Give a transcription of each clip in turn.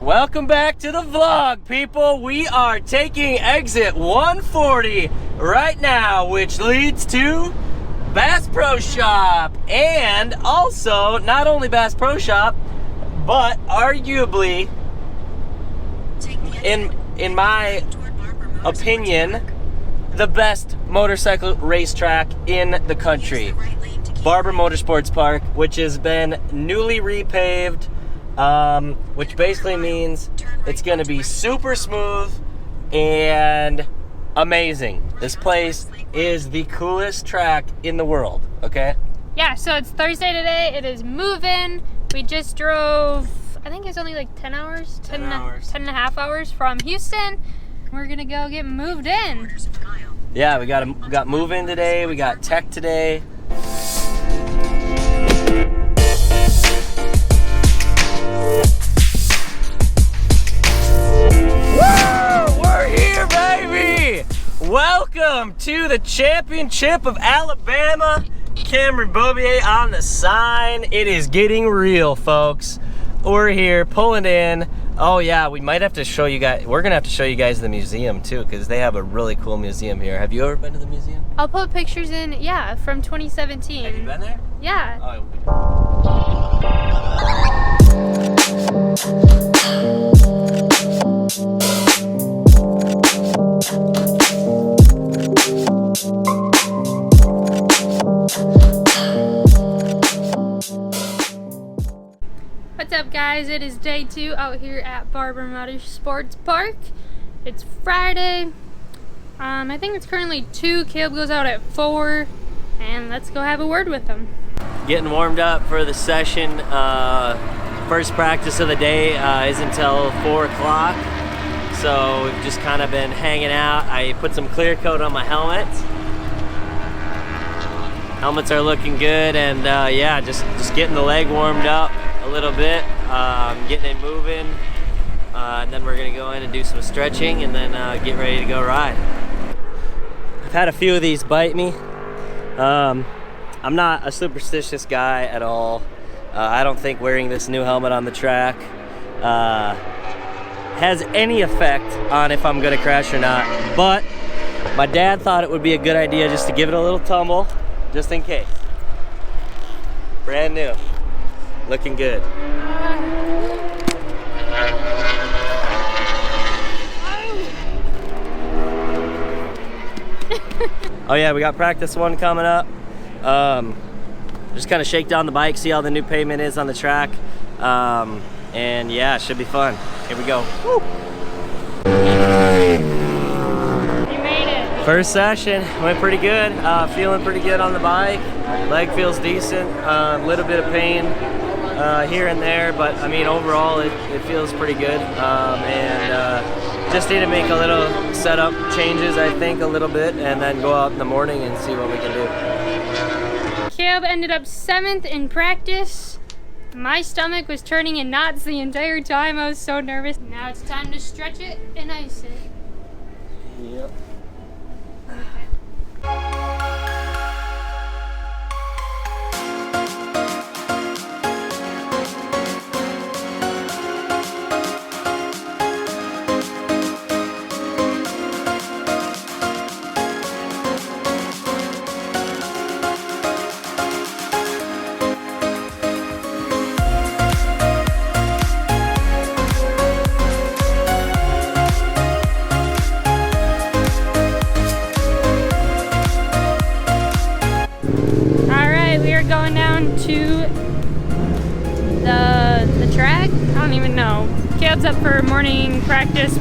Welcome back to the vlog, people. We are taking exit 140 right now, which leads to Bass Pro Shop. And also, not only Bass Pro Shop, but arguably, in my opinion, the best motorcycle racetrack in the country. Barber Motorsports Park, which has been newly repaved, which basically means it's going to be super smooth and amazing. This place is the coolest track in the world, okay? Yeah, so it's Thursday today. It is move-in. We just drove, I think it's only like 10 hours? 10 and a half hours from Houston. We're going to go get moved in. Yeah, we got move-in today. We got tech today. Welcome to the championship of Alabama. Cameron Bobier on the sign. It is getting real, folks. We're here pulling in. Oh yeah, we might have to show you guys. We're gonna have to show you guys the museum too, because they have a really cool museum here. Have you ever been to the museum? I'll put pictures in. Yeah, from 2017. Have you been there? Yeah. What's up, guys? It is day 2 out here at Barber Motorsports Park. It's Friday. I think it's currently 2. Kaleb goes out at 4, and let's go have a word with him. Getting warmed up for the session. First practice of the day is until 4 o'clock. So we've just kind of been hanging out. I put some clear coat on my helmet. Helmets are looking good, and yeah, just getting the leg warmed up a little bit, getting it moving, and then we're gonna go in and do some stretching and then get ready to go ride. I've had a few of these bite me. I'm not a superstitious guy at all. I don't think wearing this new helmet on the track has any effect on if I'm gonna crash or not, but my dad thought it would be a good idea just to give it a little tumble, just in case. Brand new. Looking good. Oh yeah, we got practice 1 coming up. Just kind of shake down the bike, see how the new pavement is on the track. And yeah, it should be fun. Here we go. Woo. You made it. First session, went pretty good. Feeling pretty good on the bike. Leg feels decent. A little bit of pain here and there, but I mean overall it feels pretty good, and just need to make a little setup changes, I think, a little bit, and then go out in the morning and see what we can do. Kaleb ended up 7th in practice. My stomach was turning in knots the entire time. I was so nervous. Now it's time to stretch it and ice it. Yep. Going down to the track. I don't even know. Kaleb's up for morning practice.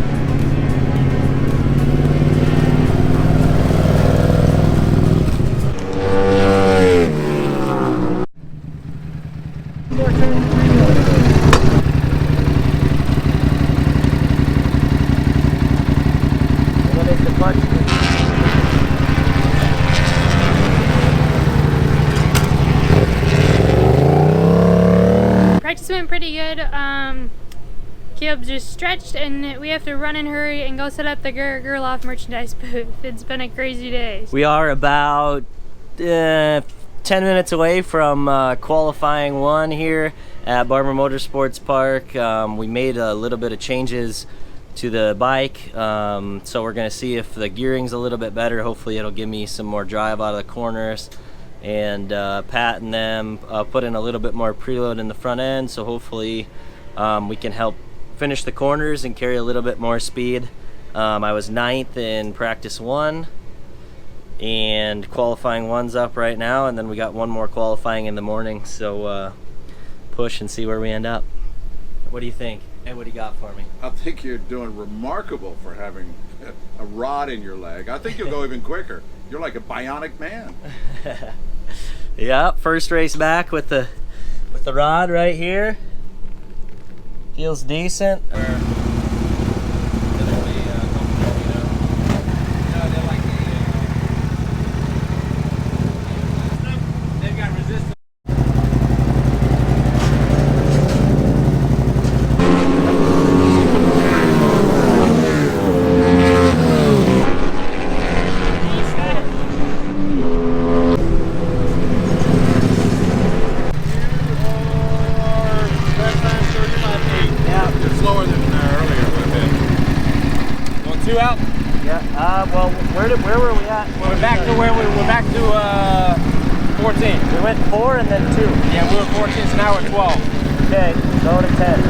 Practice went pretty good. Kaleb just stretched, and we have to run and hurry and go set up the Girl Off merchandise booth. It's been a crazy day. We are about 10 minutes away from qualifying 1 here at Barber Motorsports Park. We made a little bit of changes to the bike, so we're gonna see if the gearing's a little bit better. Hopefully it'll give me some more drive out of the corners, and patent them, put in a little bit more preload in the front end, so hopefully we can help finish the corners and carry a little bit more speed. I was 9th in practice 1, and qualifying 1's up right now, and then we got one more qualifying in the morning, so push and see where we end up. What do you think? Hey, what do you got for me? I think you're doing remarkable for having a rod in your leg. I think you'll go even quicker. You're like a bionic man. Yeah, first race back with the rod right here. Feels decent. Where were we at? We're back to where we were back to 14. We went 4 and then 2. Yeah, we were 14, so now we're 12. Okay, go to 10.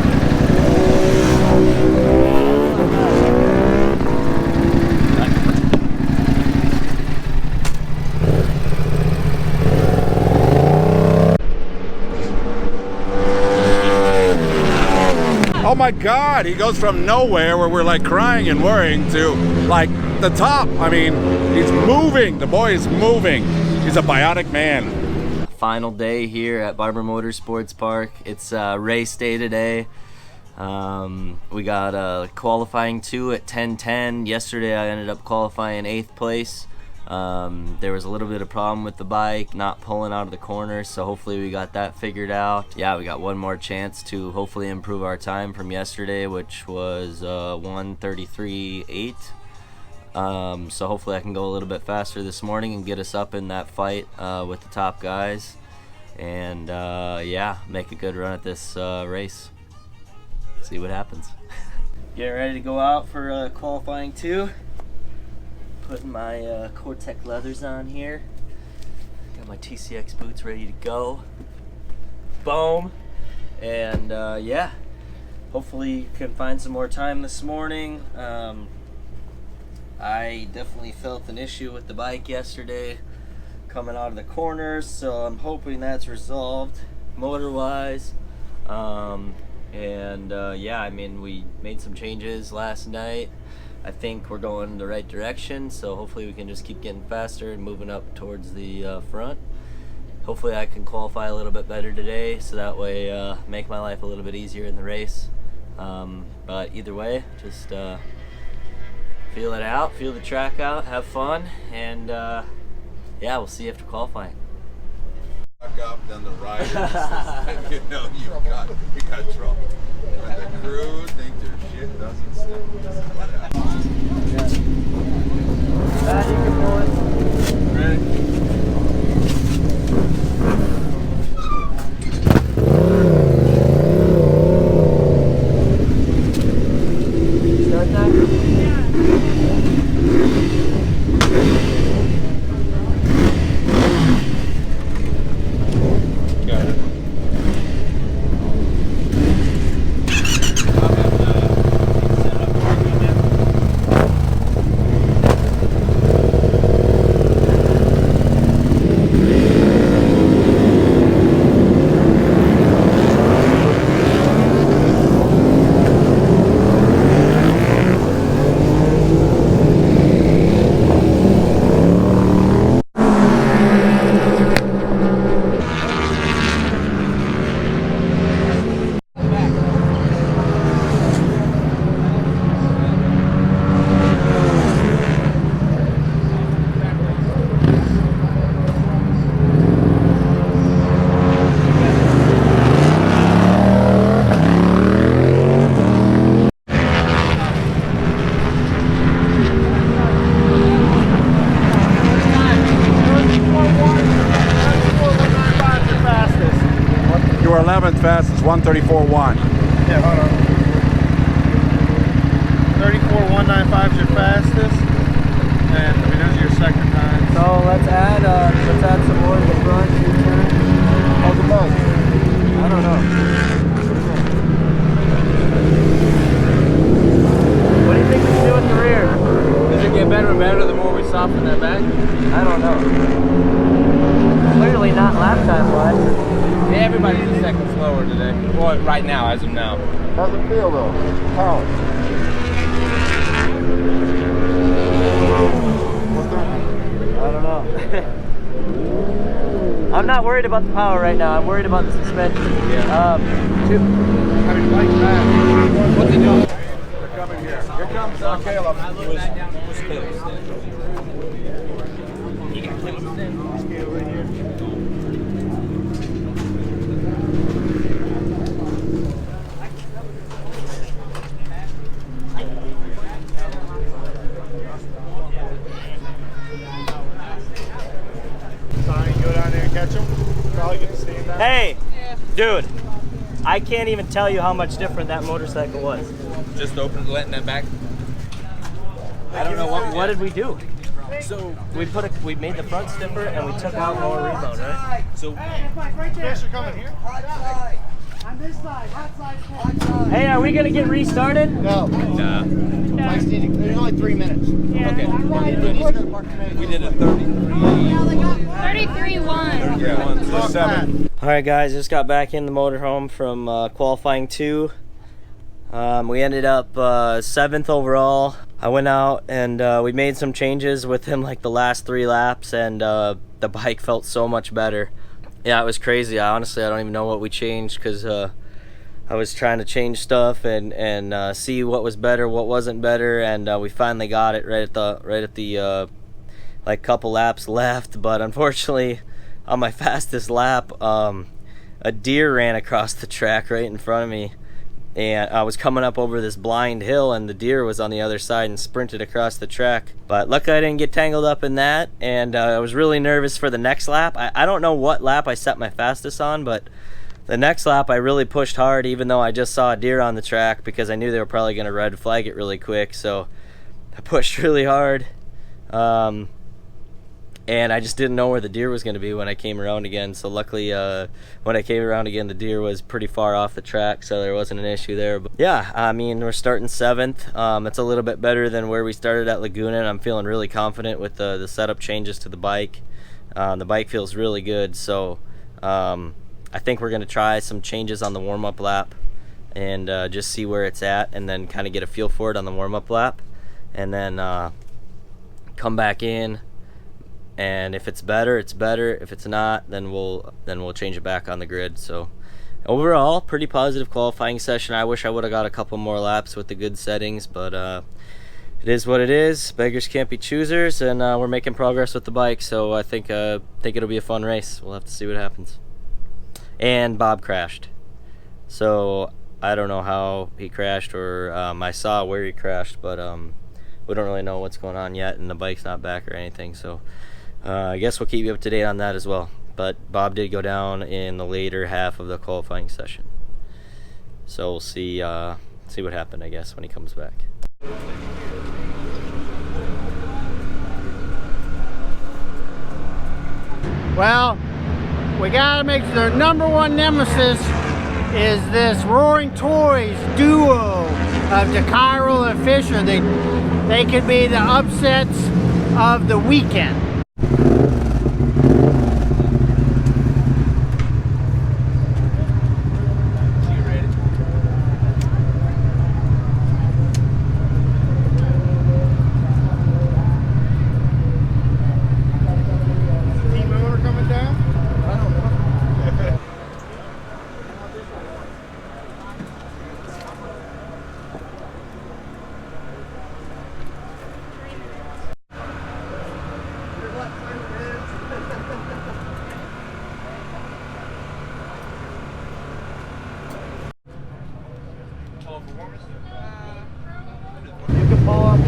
Oh my God, he goes from nowhere where we're like crying and worrying to like the top. I mean, he's moving. The boy is moving. He's a bionic man. Final day here at Barber Motorsports Park. It's race day today. We got qualifying 2 at 10:10. Yesterday I ended up qualifying 8th place. There was a little bit of problem with the bike not pulling out of the corner, so hopefully we got that figured out. Yeah, we got one more chance to hopefully improve our time from yesterday, which was 1:33.8. So hopefully I can go a little bit faster this morning and get us up in that fight with the top guys, and yeah, make a good run at this race. See what happens. Getting ready to go out for qualifying 2. Putting my Cortec leathers on here. Got my TCX boots ready to go. Boom. And yeah, hopefully can find some more time this morning. I definitely felt an issue with the bike yesterday coming out of the corners, so I'm hoping that's resolved motor wise. Yeah, I mean, we made some changes last night. I think we're going in the right direction, so hopefully we can just keep getting faster and moving up towards the front. Hopefully I can qualify a little bit better today, so that way make my life a little bit easier in the race. But either way, just feel it out, feel the track out, have fun, and yeah, we'll see you after qualifying. Back up, then the riders, and you know you got trouble. When the crew think their shit doesn't stink, this is what happens. You can pull it. Ready? Start time? Got it. 1, 34.1. Yeah, hold on. 34.195 is your fastest, and I mean those are your second times. So let's add some more to the front. How's the buzz? I don't know. What do you think we should do with the rear? Does it get better and better the more we soften that back? I don't know. Clearly not lap time wise. Yeah, everybody's a second slower today. Well, right now, as of now. How's it feel though? Power. I don't know. I'm not worried about the power right now. I'm worried about the suspension. Yeah. I mean, like that. What's it doing? They're coming here. Here comes Kaleb. Go down there and catch them. Probably get to stand down. Hey, dude, I can't even tell you how much different that motorcycle was. Just letting that back. I don't know what did we do. So we made the front stiffer and we took out more rebound, right? So fish are coming here. On this side, hot side. Hey, are we gonna get restarted? No. Yeah. There's only 3 minutes. Yeah. Okay. We did a 33.1. Yeah, 7. All right, guys, just got back in the motorhome from qualifying 2. We ended up 7th overall. I went out and we made some changes within like the last 3 laps, and the bike felt so much better. Yeah, it was crazy. Honestly, I don't even know what we changed, because I was trying to change stuff and see what was better, what wasn't better, and we finally got it right at the like couple laps left. But unfortunately, on my fastest lap, a deer ran across the track right in front of me, and I was coming up over this blind hill, and the deer was on the other side and sprinted across the track. But luckily I didn't get tangled up in that, and I was really nervous for the next lap. I don't know what lap I set my fastest on, but the next lap I really pushed hard, even though I just saw a deer on the track, because I knew they were probably going to red flag it really quick. So I pushed really hard, and I just didn't know where the deer was going to be when I came around again. So luckily, when I came around again, the deer was pretty far off the track, so there wasn't an issue there. But yeah, I mean, we're starting 7th. It's a little bit better than where we started at Laguna, and I'm feeling really confident with the setup changes to the bike. The bike feels really good, so I think we're going to try some changes on the warm-up lap and just see where it's at, and then kind of get a feel for it on the warm-up lap, and then come back in. And if it's better, it's better. If it's not, then we'll change it back on the grid. So overall, pretty positive qualifying session. I wish I would have got a couple more laps with the good settings, but it is what it is. Beggars can't be choosers, and we're making progress with the bike. So I think it'll be a fun race. We'll have to see what happens. And Bob crashed, so I don't know how he crashed, or I saw where he crashed, but we don't really know what's going on yet, and the bike's not back or anything. So I guess we'll keep you up to date on that as well. But Bob did go down in the later half of the qualifying session, so we'll see what happened, I guess, when he comes back. Well, we gotta make sure their number one nemesis is this Roaring Toyz duo of DeCairo and Fisher. They could be the upsets of the weekend. You can pull up.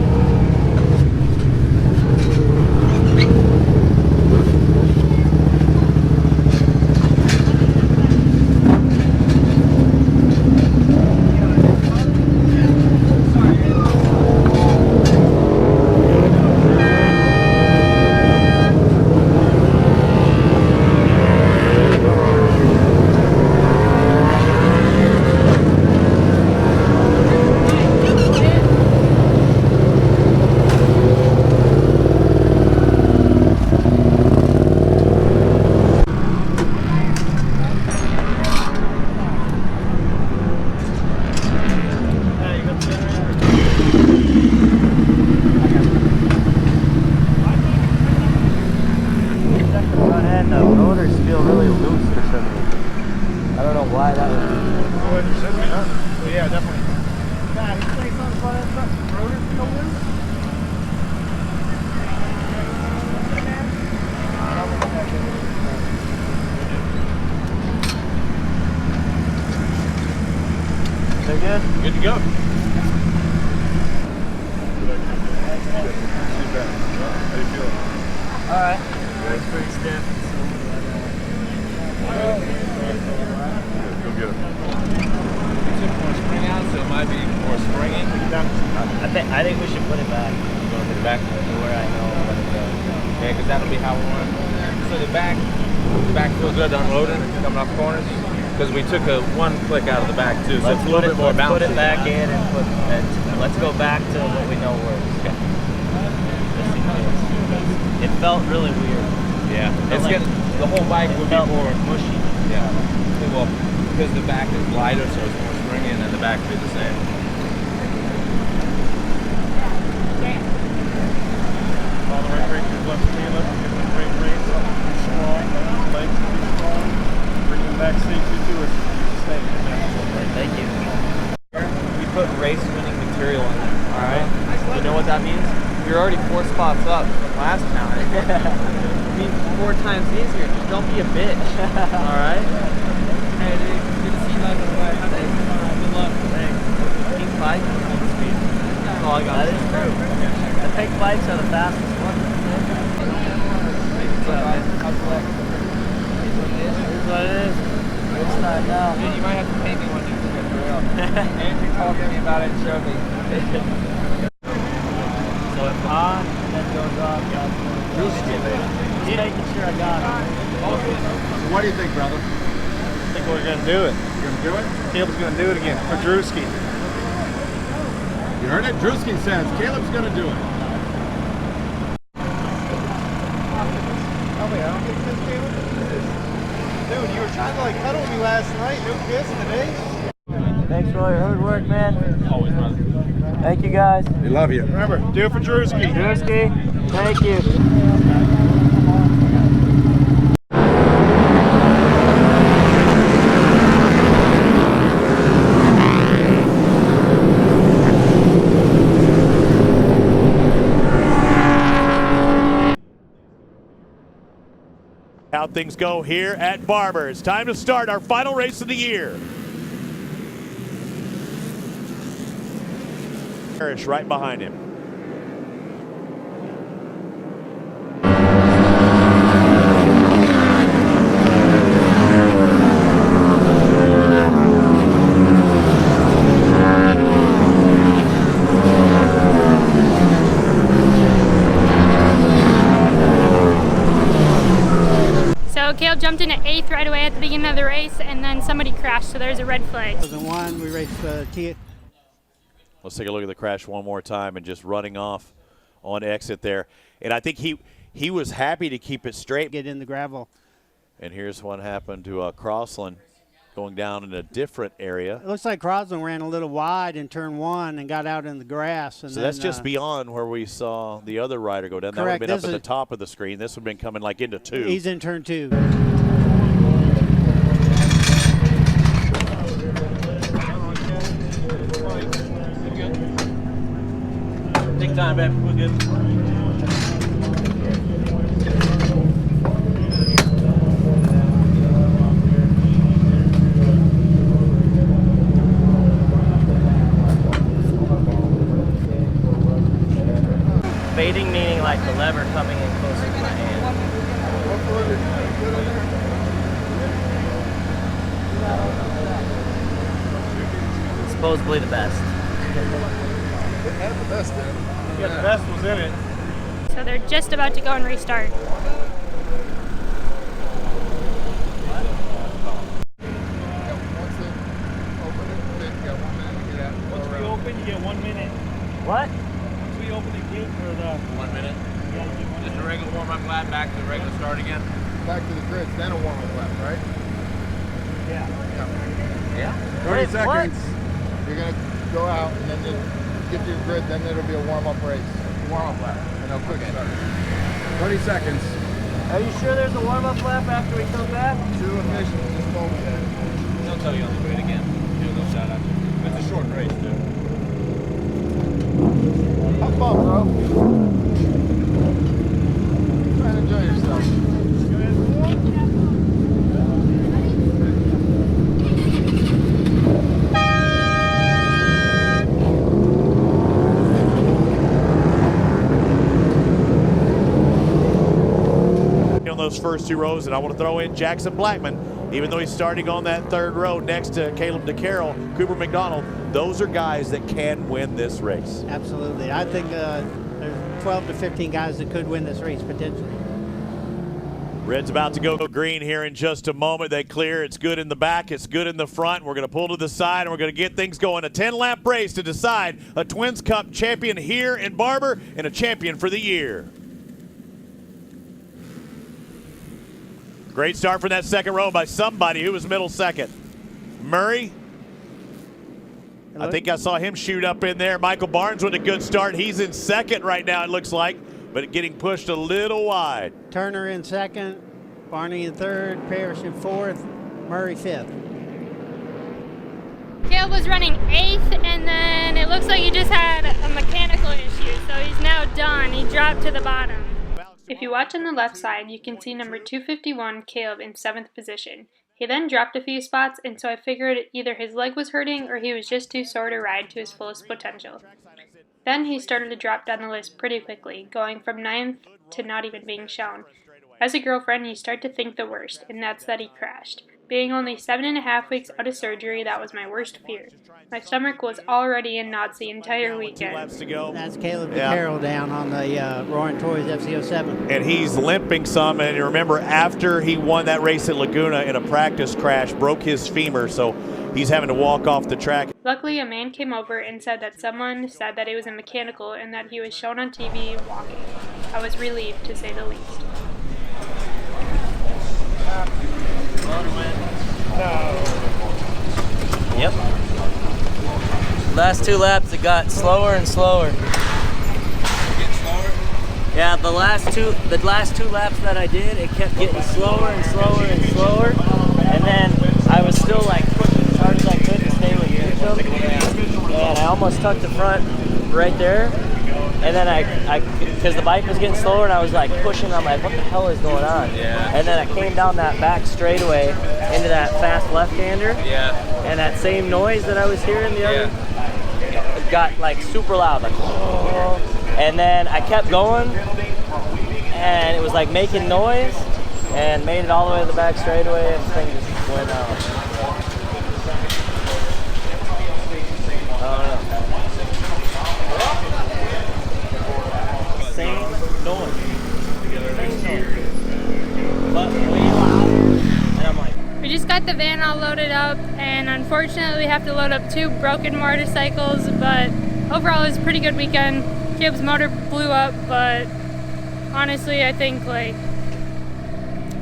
would. But yeah, definitely. God, he plays on fun and stuff. Rotors go loose. They're good? Good to go. How you feeling? Alright. It's pretty stiff. Go get it. More spring out, so it might be more springy. I think we should put it back. Going to put it back To where I know what it goes. Yeah, because that'll be how we want it. So the back feels good unloading, coming off corners. Because we took one click out of the back too, so it's a little bit more bouncy. Put it back in and let's go back to what we know works. Okay. It felt really weird. Yeah, it's like, getting, the whole bike would be more mushy. Yeah. Well, because the back is lighter, so it's more springy, and then the back will be the same. All the right braces left to me, left to get the right brace up, be strong, legs to be strong, bring them back safely to us. Stay. Thank you. We put race winning material in there, alright? You know what that means? You're already 4 spots up from last time. It means 4 times easier. Just don't be a bitch. Alright? Hey, dude, good to see you live on the bike. Good luck. Thanks. Pink bike, full speed. That's all I got. That is true. The pink bikes are the fastest ones. What's up, man? How's the leg? Here's what it is. It's time now. Dude, you might have to pay me one day to get for real. Andrew talked to me about it and showed me. So it's on, and then goes off. Just making sure I got it. So what do you think, brother? I think we're going to do it. You gonna do it? Caleb's going to do it again for Drewski. You heard it? Drewski says Caleb's gonna do it. Dude, you were trying to like cuddle me last night. No kiss today. Thanks for all your hard work, man. Always, brother. Thank you, guys. We love you. Remember, do it for Drewski. Drewski, thank you. How things go here at Barber. It's time to start our final race of the year. Parrish right behind him. So Caleb jumped in at 8th right away at the beginning of the race, and then somebody crashed, so there's a red flag. 2001, we raced Let's take a look at the crash one more time and just running off on exit there. And I think he was happy to keep it straight. get in the gravel. And here's what happened to Crossland going down in a different area. It looks like Crosland ran a little wide in turn 1 and got out in the grass. And So that's just beyond where we saw the other rider go down. That would have Correct. been up This at the is- top of the screen. This would have been coming like into 2. He's in turn 2. Take time, babe. We're good. Fading meaning like the lever coming in closer to my hand. Supposedly the best. Yeah, the best was in it. So they're just about to go and restart. Once we open, you get 1 minute. What? Once we open the gate for the 1 minute. yeah, you get 1 Just a minute. regular warm-up lap, back to the regular start again. Back to the grids, then a warm-up lap, right? Yeah. Yeah. 30 Wait, seconds. You're gonna go out and then just get to your grid, then it'll be a warm-up race. Warm-up lap. And a quick start. 30 seconds. Are you sure there's a warm-up lap after we come back? Two officials just told me that. They'll tell you on the way again. those first 2 rows, and I want to throw in Jackson Blackman, even though he's starting on that 3rd row next to Kaleb DeCarroll, Cooper McDonald. Those are guys that can win this race. Absolutely. I think there's 12 to 15 guys that could win this race potentially. Red's about to go green here in just a moment. They clear. It's good in the back. It's good in the front. We're going to pull to the side, and we're going to get things going. A 10-lap race to decide a Twins Cup champion here in Barber and a champion for the year. Great start from that 2nd row by somebody who was middle second. Murray. I think I saw him shoot up in there. Michael Barnes with a good start. He's in 2nd right now, it looks like, but getting pushed a little wide. Turner in 2nd, Barney in 3rd, Parrish in 4th, Murray 5th. Kaleb was running 8th, and then it looks like he just had a mechanical issue, so he's now done. He dropped to the bottom. If you watch on the left side, you can see number 251, Kaleb, in 7th position. He then dropped a few spots, and so I figured either his leg was hurting or he was just too sore to ride to his fullest potential. Then he started to drop down the list pretty quickly, going from 9th to not even being shown. As a girlfriend, you start to think the worst, and that's that he crashed. Being only 7.5 weeks out of surgery, that was my worst fear. My stomach was already in knots the entire weekend. That's Kaleb DeCarroll down on the Roaring Toyz FC07. And he's limping some, and you remember after he won that race at Laguna in a practice crash, broke his femur, so he's having to walk off the track. Luckily, a man came over and said that someone said that it was a mechanical and that he was shown on TV walking. I was relieved, to say the least. Yep. Last 2 laps, it got slower and slower. Yeah, the last two laps that I did, it kept getting slower and slower and slower, and then I was still like pushing as hard as I could to stay with him, and I almost tucked the front right there, and then because the bike was getting slower, and I was like pushing, I'm like, what the hell is going on? Yeah. And then I came down that back straightaway into that fast left-hander, and that same noise that I was hearing the other got like super loud, like, oh. And then I kept going, and it was like making noise, and made it all the way to the back straightaway, and the thing just went out. I don't know. Same noise. But way louder, and I'm like... We just got the van all loaded up, and unfortunately we have to load up 2 broken motorcycles, but overall it was a pretty good weekend. Kaleb's motor blew up, but honestly I think like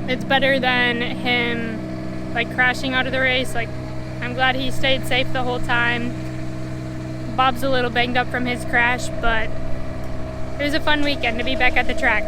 it's better than him like crashing out of the race. Like, I'm glad he stayed safe the whole time. Bob's a little banged up from his crash, but it was a fun weekend to be back at the track.